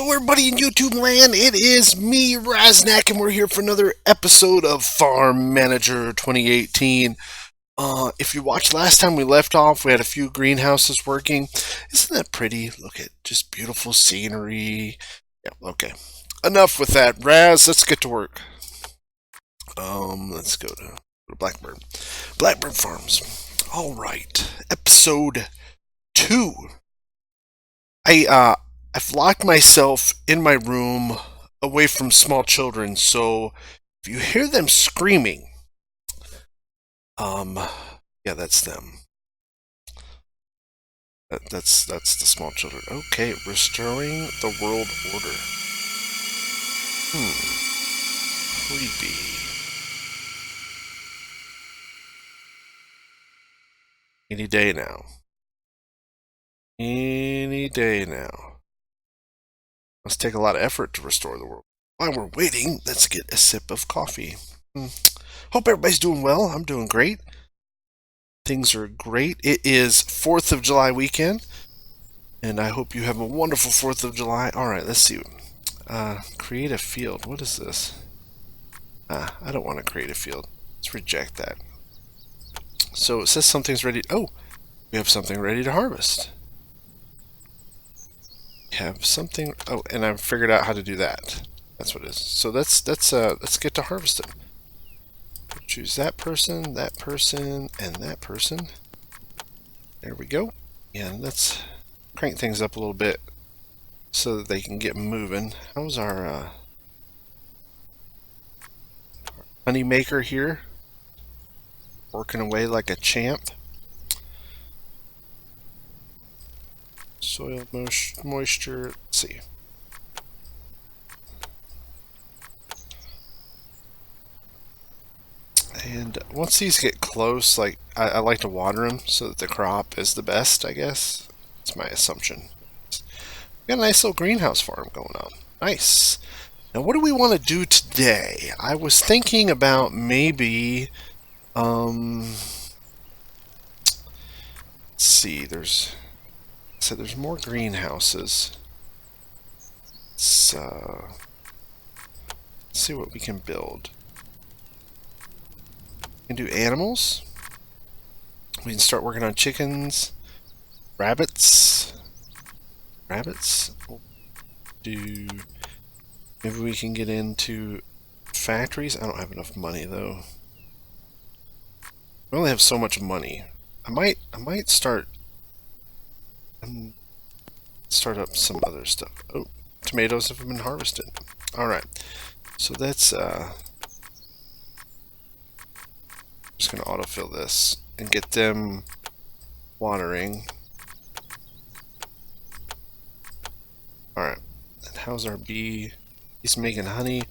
Hello, everybody in YouTube land. It is me, Raznak, and we're here for another episode of Farm Manager 2018. If you watched last time we left off, we had a few greenhouses working. Isn't that pretty? Look at just beautiful scenery. Yeah, okay. Enough with that, Raz. Let's get to work. Let's go to Blackbird. Blackbird Farms. All right. Episode 2. I've locked myself in my room away from small children, so if you hear them screaming, yeah, that's them. That's the small children. Okay, restoring the world order. Creepy. Any day now. Any day now. Must take a lot of effort to restore the world. While we're waiting, let's get a sip of coffee. Hope everybody's doing well. I'm doing great. Things are great. It is 4th of July weekend, and I hope you have a wonderful 4th of July. Alright, let's see. Create a field. What is this? I don't want to create a field. Let's reject that. So it says something's ready. Oh, we have something ready to harvest. We have something. Oh, and I've figured out how to do that. That's what it is. So let's get to harvesting. Choose that person, and that person. There we go. And let's crank things up a little bit so that they can get moving. How's our honey maker here? Working away like a champ. Soil moisture. Let's see. And once these get close, like I like to water them so that the crop is the best, I guess. That's my assumption. We got a nice little greenhouse farm going on. Nice. Now what do we want to do today? I was thinking about maybe let's see, there's more greenhouses. Let's see what we can build. We can do animals. We can start working on chickens, rabbits. Maybe we can get into factories. I don't have enough money though. We only have so much money. I might start up some other stuff. Oh, tomatoes have been harvested. All right, so that's just gonna autofill this and get them watering. Alright, and how's our bee? He's making honey.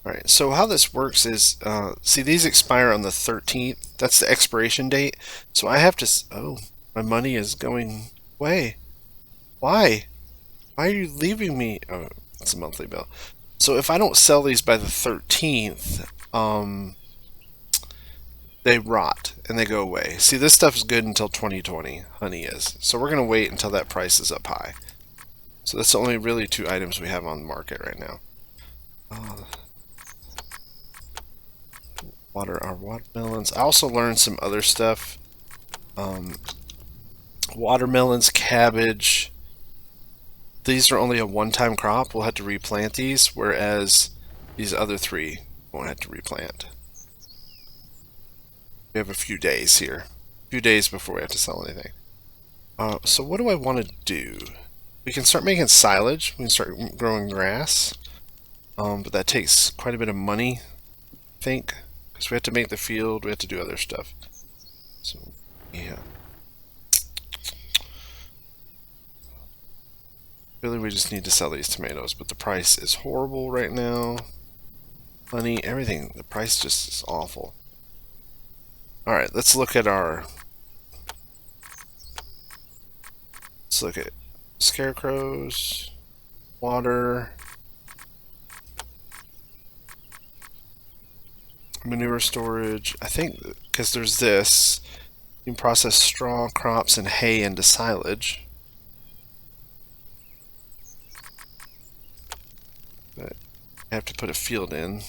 Alright, so how this works is, see, these expire on the 13th. That's the expiration date. So I have to, oh, my money is going away. Why? Why are you leaving me? Oh, it's a monthly bill. So if I don't sell these by the 13th, they rot and they go away. See, this stuff is good until 2020. Honey is. So we're going to wait until that price is up high. So that's the only really 2 items we have on the market right now. Water our watermelons. I also learned some other stuff. Watermelons, cabbage. These are only a one-time crop. We'll have to replant these, whereas these other 3 won't have to replant. We have a few days here. A few days before we have to sell anything. So what do I want to do? We can start making silage. We can start growing grass. But that takes quite a bit of money, I think. Because we have to make the field. We have to do other stuff. So, yeah. Really, we just need to sell these tomatoes. But the price is horrible right now. Honey, everything. The price just is awful. Alright, let's look at our... Let's look at scarecrows, water, manure storage. I think because there's this, you can process straw, crops, and hay into silage. but I have to put a field in.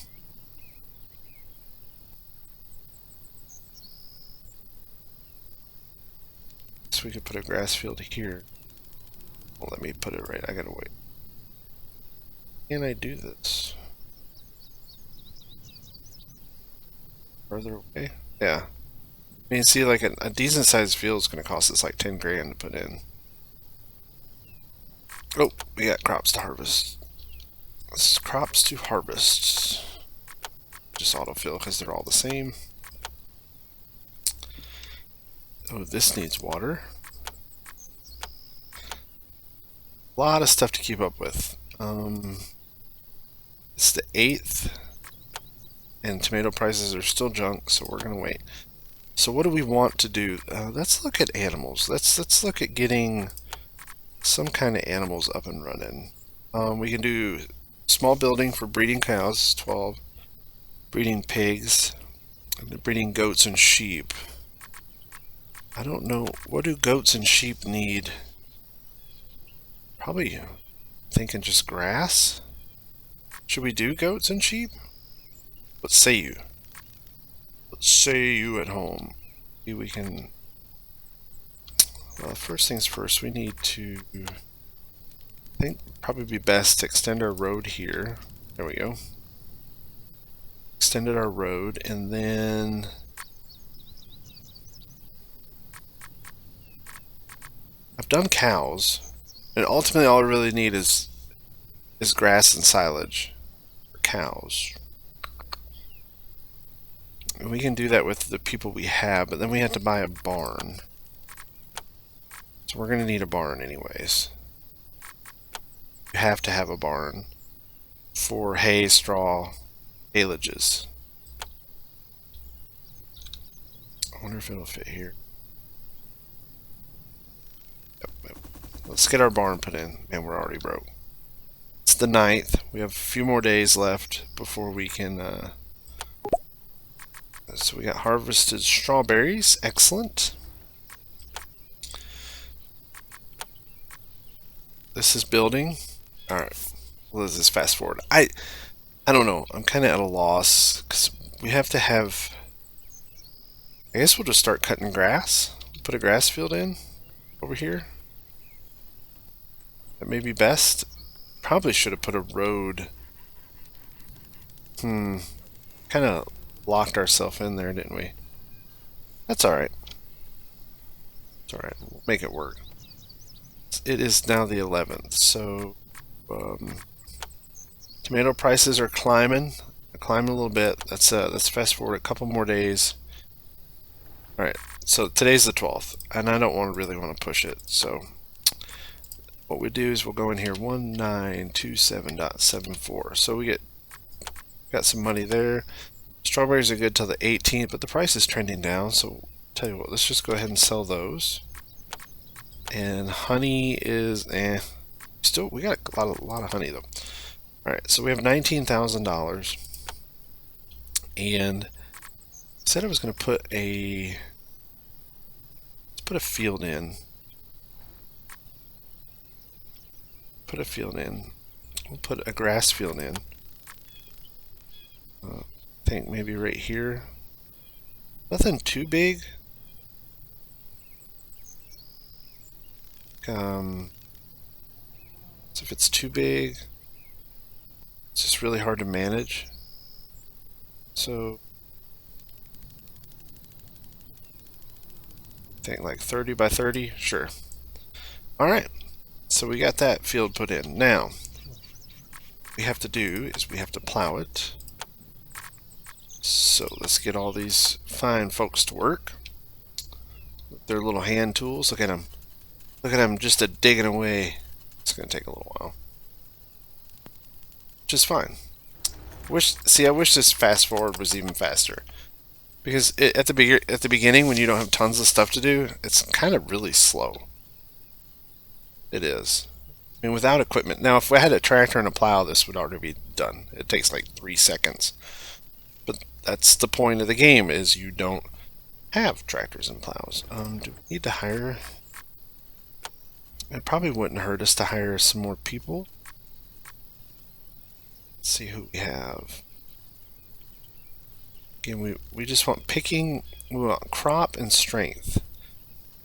So we could put a grass field here. Well, let me put it right. I gotta wait. Can I do this? Further away? Yeah. I mean, see, like a decent sized field is going to cost us like 10 grand to put in. Oh, we got crops to harvest. This is crops to harvest. Just autofill because they're all the same. Oh, this needs water. A lot of stuff to keep up with. It's the 8th, and tomato prices are still junk, so we're gonna wait. So what do we want to do? Let's look at animals. Let's look at getting some kind of animals up and running. We can do small building for breeding cows, 12, breeding pigs, and breeding goats and sheep. I don't know, what do goats and sheep need? Probably thinking just grass. Should we do goats and sheep? What say you? What say you at home? Maybe we can. Well, first things first, we need to. I think probably be best to extend our road here. There we go. Extended our road, and then I've done cows, and ultimately all I really need is grass and silage for cows. And we can do that with the people we have, but then we have to buy a barn. So we're going to need a barn anyways. You have to have a barn for hay, straw, haylage. I wonder if it'll fit here. Yep. Let's get our barn put in, and we're already broke. It's the 9th. We have a few more days left before we can. So we got harvested strawberries. Excellent. This is building. All right. Let's just fast forward. I don't know. I'm kind of at a loss because we have to have. I guess we'll just start cutting grass. Put a grass field in over here. That may be best. Probably should have put a road. Kind of locked ourselves in there, didn't we? That's alright. It's alright. We'll make it work. It is now the 11th, so tomato prices are climbing. They're climbing a little bit. Let's fast forward a couple more days. Alright, so today's the 12th, and I don't really want to push it, so what we do is we'll go in here 1927.74. So we got some money there. Strawberries are good till the 18th, but the price is trending down. So tell you what, let's just go ahead and sell those. And honey is still we got a lot of honey though. All right, so we have $19,000, and I said I was going to put let's put a field in. Put a field in. We'll put a grass field in. I think maybe right here. Nothing too big. So if it's too big, it's just really hard to manage. So I think like 30 by 30, sure. All right. So we got that field put in. Now, what we have to do is we have to plow it. So let's get all these fine folks to work with their little hand tools. Look at them. Look at them just digging away. It's going to take a little while. Which is fine. I wish this fast forward was even faster. Because at the beginning, when you don't have tons of stuff to do, it's kind of really slow. It is. I mean, without equipment. Now, if we had a tractor and a plow, this would already be done. It takes like 3 seconds. But that's the point of the game, is you don't have tractors and plows. Do we need to hire? It probably wouldn't hurt us to hire some more people. Let's see who we have. Again, we just want picking, we want crop and strength.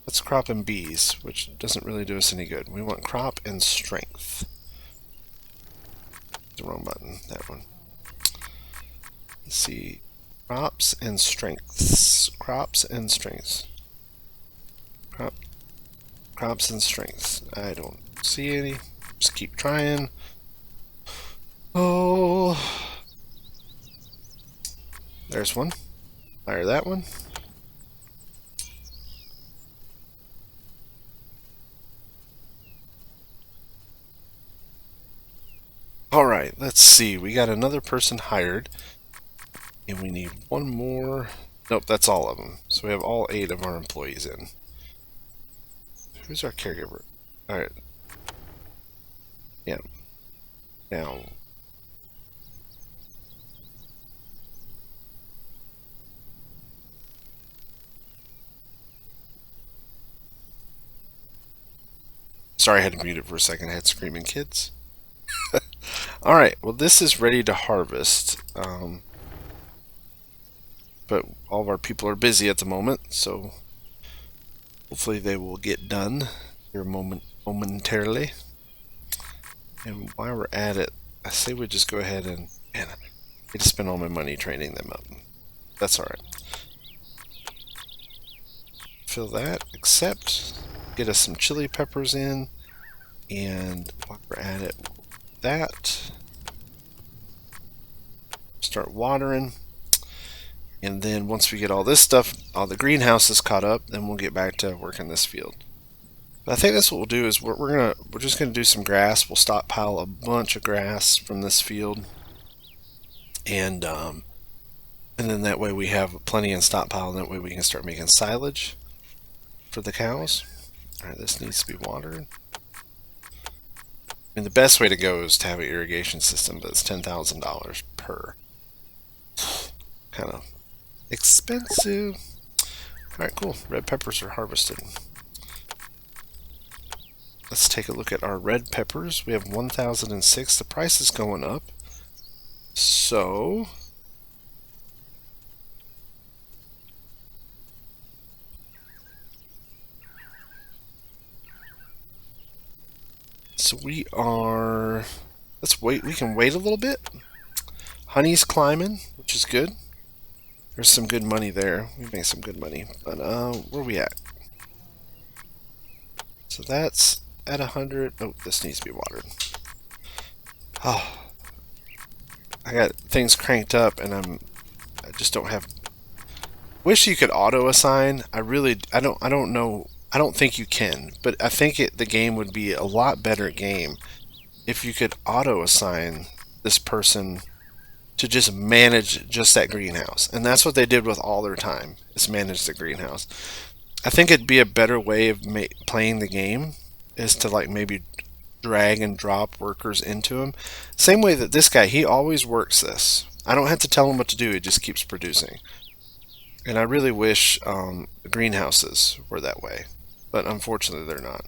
Let's crop and bees, which doesn't really do us any good. We want crop and strength. The wrong button, that one. Let's see. Crops and strengths. Crops and strengths. Crops and strengths. I don't see any. Just keep trying. Oh. There's one. Fire that one. Alright, let's see. We got another person hired. And we need one more. Nope, that's all of them. So we have all 8 of our employees in. Who's our caregiver? Alright. Yeah. Now. Sorry, I had to mute it for a second. I had screaming kids. Alright, well this is ready to harvest. But all of our people are busy at the moment, so hopefully they will get done here momentarily. And while we're at it, I say we just go ahead and... Man, I need to spend all my money training them up. That's alright. Fill that, accept, get us some chili peppers in, and while we're at it, that, start watering, and then once we get all this stuff, all the greenhouses caught up, then we'll get back to working this field. But I think that's what we'll do is we're just gonna do some grass. We'll stockpile a bunch of grass from this field, and then that way we have plenty in stockpile, and that way we can start making silage for the cows. Alright, this needs to be watered. I mean, the best way to go is to have an irrigation system, but it's $10,000 per. Kind of expensive. Alright, cool. Red peppers are harvested. Let's take a look at our red peppers. We have 1,006. The price is going up. So... So we are... Let's wait. We can wait a little bit. Honey's climbing, which is good. There's some good money there. We make some good money. But where are we at? So that's at 100. Oh, this needs to be watered. Oh, I got things cranked up, and I just don't have. Wish you could auto assign. I don't know. I don't think you can, but I think the game would be a lot better game if you could auto assign this person to just manage just that greenhouse. And that's what they did with all their time, is manage the greenhouse. I think it'd be a better way of playing the game is to like maybe drag and drop workers into him. Same way that this guy, he always works this. I don't have to tell him what to do, it just keeps producing. And I really wish greenhouses were that way, but unfortunately they're not.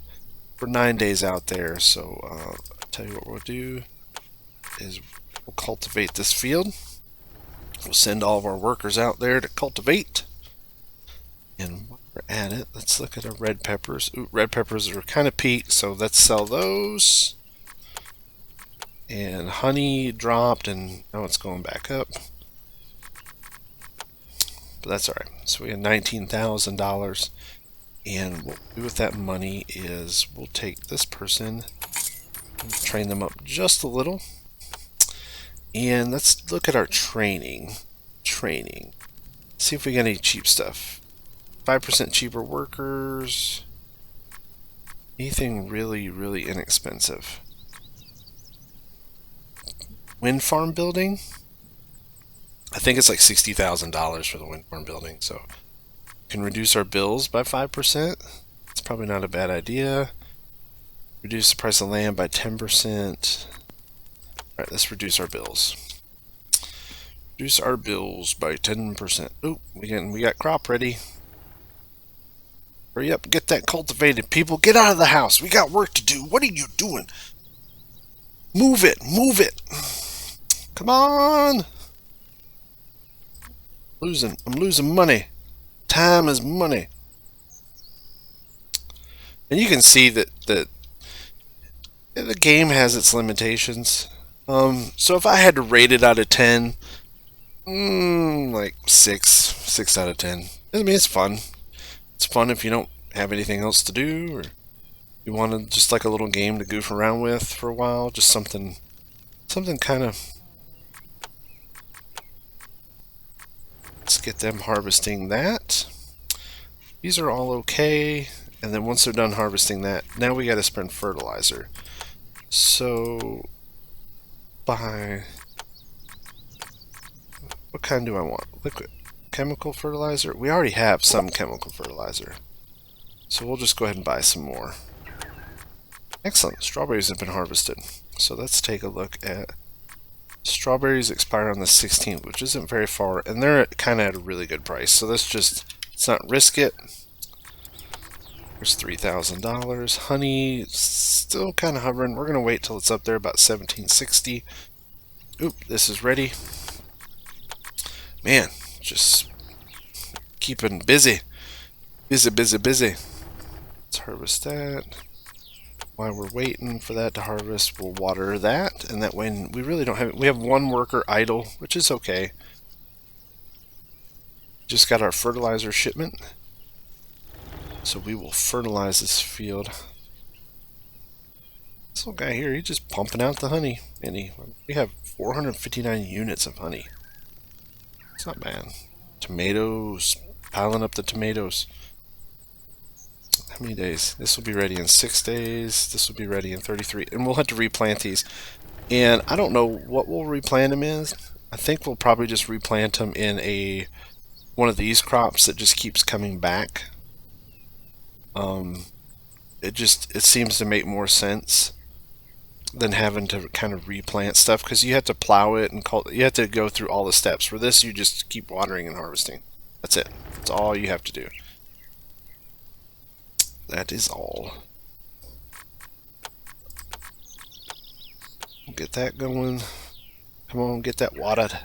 We're 9 days out there, so I'll tell you what we'll do is we'll cultivate this field. We'll send all of our workers out there to cultivate. And while we're at it, let's look at our red peppers. Ooh, red peppers are kind of peaked, so let's sell those. And honey dropped, and now it's going back up. But that's alright. So we have $19,000. And what we'll do with that money is we'll take this person and train them up just a little. And let's look at our training. See if we got any cheap stuff. 5% cheaper workers. Anything really, really inexpensive. Wind farm building. I think it's like $60,000 for the wind farm building. So we can reduce our bills by 5%. It's probably not a bad idea. Reduce the price of land by 10%. Alright, let's reduce our bills. Reduce our bills by 10%. Oh, we got crop ready. Hurry up, get that cultivated, people. Get out of the house. We got work to do. What are you doing? Move it, move it. Come on! I'm losing money. Time is money. And you can see that the game has its limitations. So if I had to rate it out of 10, like 6 out of 10. I mean, it's fun. It's fun if you don't have anything else to do, or you want to just like a little game to goof around with for a while. Just something kind of. Let's get them harvesting that. These are all okay. And then once they're done harvesting that, now we got to spend fertilizer. So, buy. What kind do I want? Liquid. Chemical fertilizer? We already have some chemical fertilizer. So we'll just go ahead and buy some more. Excellent. Strawberries have been harvested. So let's take a look at. Strawberries expire on the 16th, which isn't very far, and they're kind of at a really good price. So let's not risk it. There's $3,000. Honey, still kind of hovering. We're going to wait till it's up there about 1760. Oop, this is ready. Man, just keeping busy. Busy. Let's harvest that. While we're waiting for that to harvest, we'll water that, and that way we really don't have it. We have one worker idle, which is okay. Just got our fertilizer shipment, so we will fertilize this field. This little guy here, he's just pumping out the honey, and we have 459 units of honey. It's not bad. Tomatoes, piling up the tomatoes. How many days? This will be ready in 6 days. This will be ready in 33. And we'll have to replant these. And I don't know what we'll replant them in. I think we'll probably just replant them in one of these crops that just keeps coming back. It seems to make more sense than having to kind of replant stuff, because you have to plow it and you have to go through all the steps. For this, you just keep watering and harvesting. That's it. That's all you have to do. That is all. We'll get that going. Come on, get that watered.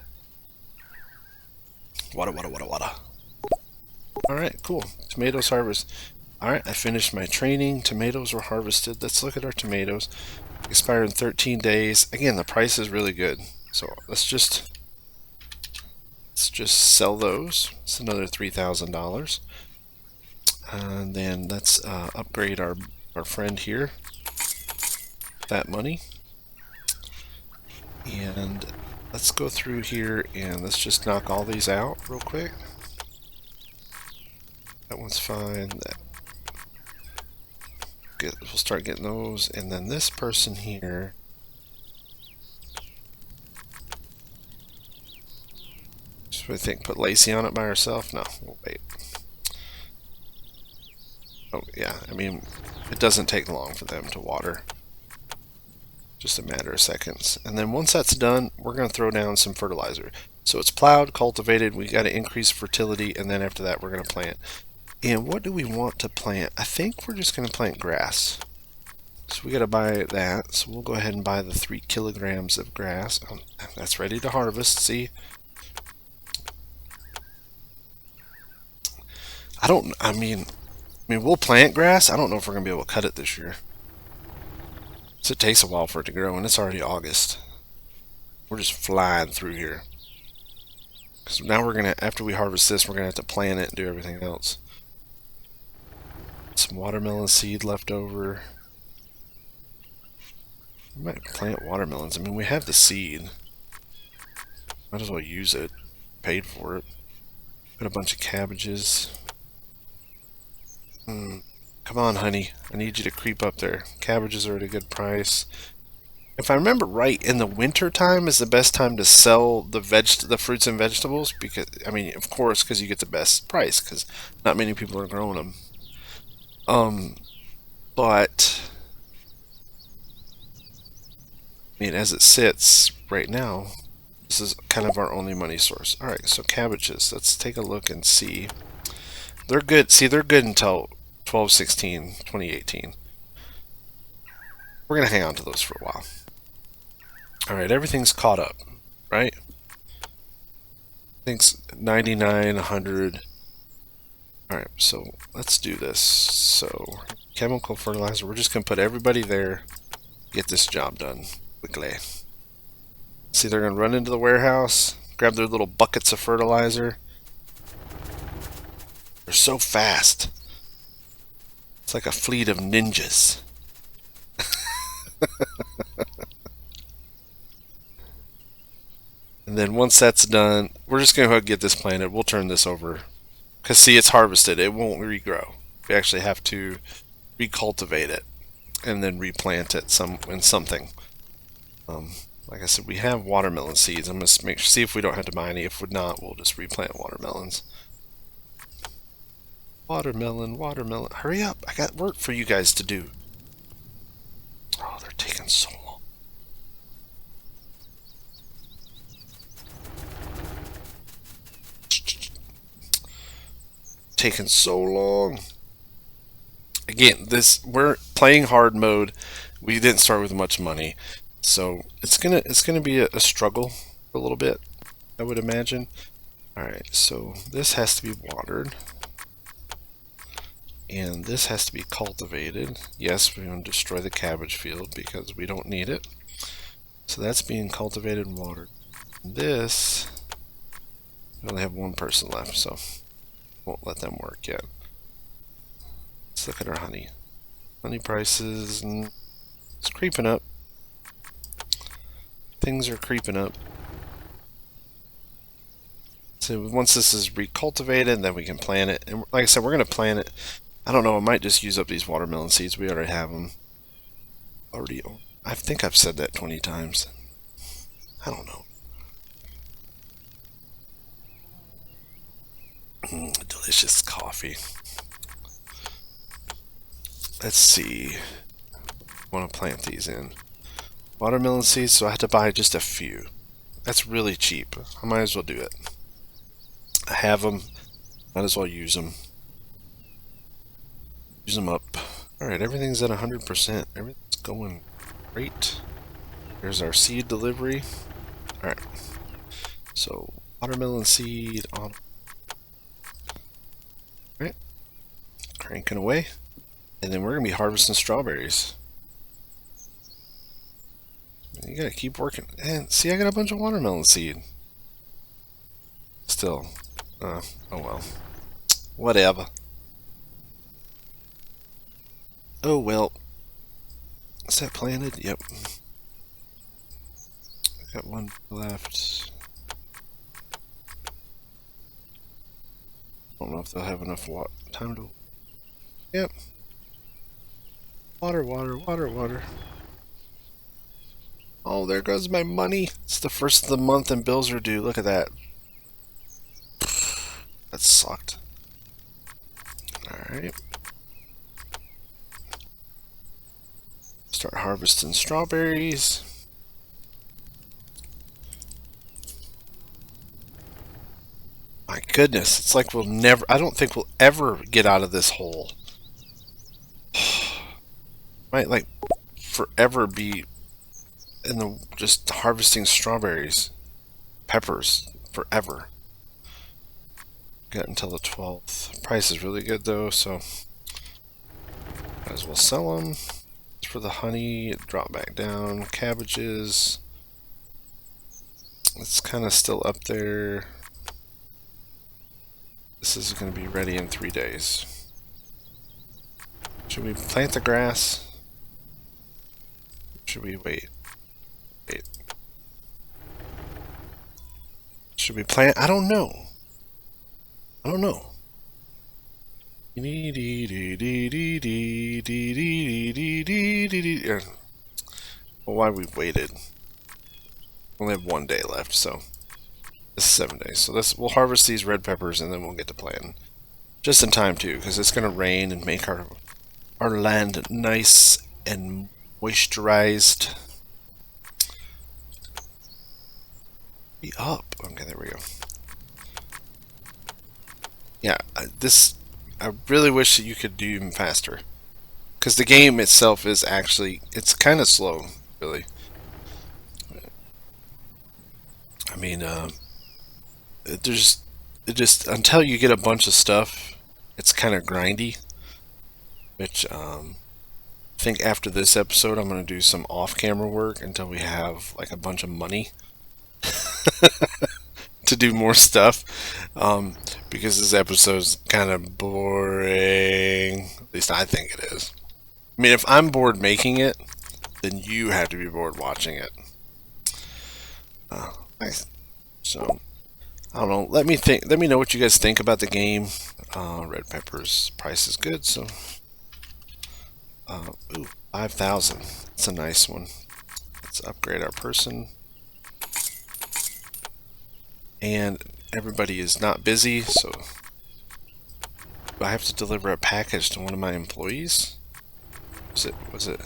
Water. Alright, cool. Tomatoes harvest. Alright, I finished my training. Tomatoes were harvested. Let's look at our tomatoes. Expire in 13 days. Again, the price is really good. So let's just sell those. It's another $3,000. And then let's upgrade our friend here. That money. And let's go through here and let's just knock all these out real quick. That one's fine. We'll start getting those. And then this person here. Just what do you think? Put Lacey on it by herself? No, we'll wait. Oh, yeah, I mean, it doesn't take long for them to water. Just a matter of seconds. And then once that's done, we're going to throw down some fertilizer. So it's plowed, cultivated, we got to increase fertility, and then after that we're going to plant. And what do we want to plant? I think we're just going to plant grass. So we got to buy that. So we'll go ahead and buy the 3 kilograms of grass. That's ready to harvest, see? I mean, we'll plant grass. I don't know if we're going to be able to cut it this year. So it takes a while for it to grow, and it's already August. We're just flying through here. Because now we're going to, after we harvest this, we're going to have to plant it and do everything else. Some watermelon seed left over. We might plant watermelons. I mean, we have the seed. Might as well use it. Paid for it. Got a bunch of cabbages. Come on, honey. I need you to creep up there. Cabbages are at a good price. If I remember right, in the winter time is the best time to sell the fruits and vegetables, because, I mean, of course, because you get the best price, because not many people are growing them. But I mean, as it sits right now, this is kind of our only money source. Alright, so cabbages. Let's take a look and see. They're good. See, they're good until 12/16/2018. We're going to hang on to those for a while. Alright, everything's caught up, right? think 99, 100. Alright, so let's do this. So, chemical fertilizer, we're just going to put everybody there, get this job done quickly. See, they're going to run into the warehouse, grab their little buckets of fertilizer. They're so fast. It's like a fleet of ninjas. And then once that's done, we're just going to get this planted. We'll turn this over. Because see, it's harvested. It won't regrow. We actually have to recultivate it and then replant it in something. Like I said, we have watermelon seeds. I'm going to see if we don't have to buy any. If we're not, we'll just replant watermelons. Watermelon, watermelon. Hurry up. I got work for you guys to do. Oh, they're taking so long. Taking so long. Again, we're playing hard mode. We didn't start with much money, so it's gonna be a struggle for a little bit, I would imagine. All right, so this has to be watered, and this has to be cultivated. Yes, we're going to destroy the cabbage field because we don't need it. So that's being cultivated and watered. This, we only have one person left, so won't let them work yet. Let's look at our honey. Honey prices, it's creeping up. Things are creeping up. So once this is recultivated, then we can plant it. And like I said, we're going to plant it. I don't know, I might just use up these watermelon seeds. We already have them. I think I've said that 20 times. I don't know. Delicious coffee. Let's see. I want to plant these in. Watermelon seeds, so I had to buy just a few. That's really cheap. I might as well do it. I have them. Might as well use them. Use them up. Alright, everything's at 100%. Everything's going great. There's our seed delivery. Alright. So, watermelon seed on. Alright. Cranking away. And then we're going to be harvesting strawberries. You gotta keep working. And see, I got a bunch of watermelon seed. Still. Oh well. Whatever. Oh well. Is that planted? Yep. Got one left. Don't know if they'll have enough time to. Yep. Water, water, water, water. Oh, there goes my money. It's the first of the month and bills are due. Look at that. That sucked. Alright. Start harvesting strawberries. My goodness, it's like I don't think we'll ever get out of this hole. Might like forever be in the just harvesting strawberries, peppers forever. Got until the 12th. Price is really good though, so might as well sell them. For the honey, it dropped back down. Cabbages, it's kind of still up there. This is going to be ready in 3 days. Should we plant the grass? Should we wait? Wait. Should we plant? I don't know. I don't know. Well, why we waited? Only have 1 day left, so this is 7 days. So we'll harvest these red peppers and then we'll get to planting. Just in time too, because it's going to rain and make our land nice and moisturized. Be up. Okay, there we go. Yeah, I really wish that you could do even faster. Because the game itself is actually, it's kind of slow, really. I mean, there's it just until you get a bunch of stuff, it's kind of grindy. Which I think after this episode, I'm gonna do some off-camera work until we have like a bunch of money to do more stuff. Because this episode's kind of boring. At least I think it is. I mean, if I'm bored making it, then you have to be bored watching it. Nice. So I don't know. Let me think. Let me know what you guys think about the game. Red Pepper's price is good, so ooh, 5,000. That's a nice one. Let's upgrade our person. And everybody is not busy, so do I have to deliver a package to one of my employees? Was it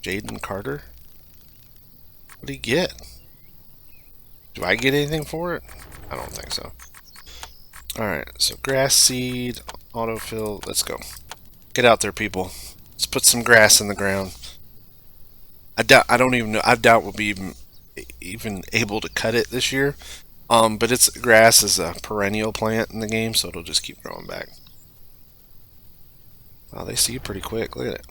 Jaden Carter? What did he get? Do I get anything for it? I don't think so. Alright, so grass seed, autofill, let's go. Get out there, people. Let's put some grass in the ground. I don't even know, I doubt we'll be even able to cut it this year. But grass is a perennial plant in the game, so it'll just keep growing back. Wow, they see you pretty quick. Look at it.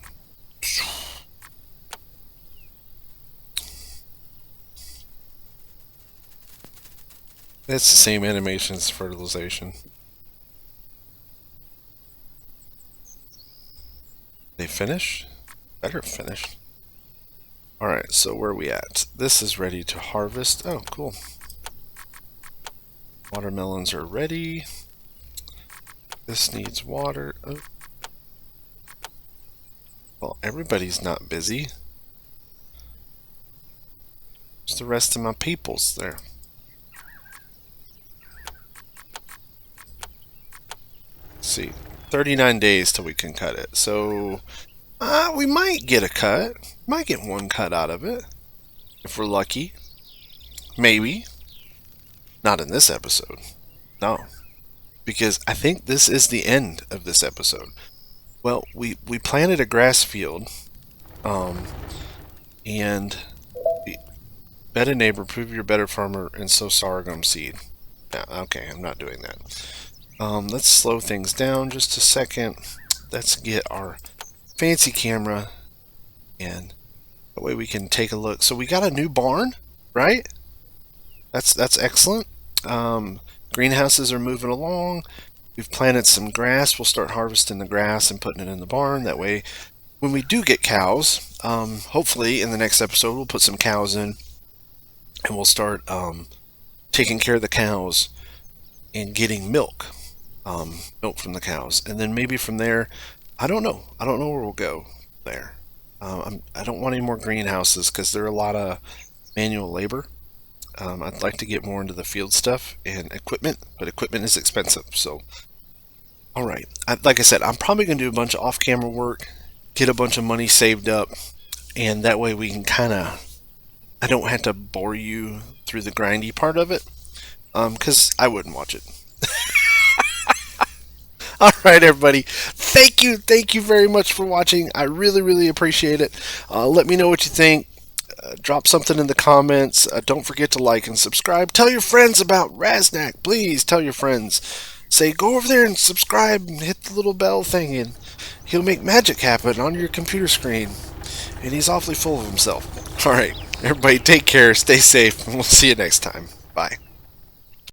It's the same animation as fertilization. They finish? Better finish. Alright, so where are we at? This is ready to harvest. Oh, cool. Watermelons are ready. This needs water. Oh. Well, everybody's not busy. Just the rest of my peoples there. Let's see. 39 days till we can cut it. So, we might get a cut. Might get one cut out of it. If we're lucky. Maybe. Not in this episode. No. Because I think this is the end of this episode. Well, we planted a grass field. And bet a neighbor, prove you're a better farmer, and sow sorghum seed. Yeah, okay, I'm not doing that. Let's slow things down just a second. Let's get our fancy camera, and that way we can take a look. So we got a new barn, right? That's excellent. Greenhouses are moving along. We've planted some grass. We'll start harvesting the grass and putting it in the barn. That way, when we do get cows, hopefully in the next episode we'll put some cows in, and we'll start taking care of the cows and getting milk. Milk from the cows, and then maybe from there, I don't know where we'll go there. I don't want any more greenhouses because they're a lot of manual labor. I'd like to get more into the field stuff and equipment, but equipment is expensive. So, all right, like I said, I'm probably going to do a bunch of off-camera work, get a bunch of money saved up, and that way we can I don't have to bore you through the grindy part of it, because I wouldn't watch it. All right, everybody. Thank you very much for watching. I really appreciate it. Let me know what you think. Drop something in the comments. Don't forget to like and subscribe. Tell your friends about Raznak. Please tell your friends. Say, go over there and subscribe and hit the little bell thing, and he'll make magic happen on your computer screen. And he's awfully full of himself. All right, everybody, take care. Stay safe, and we'll see you next time. Bye.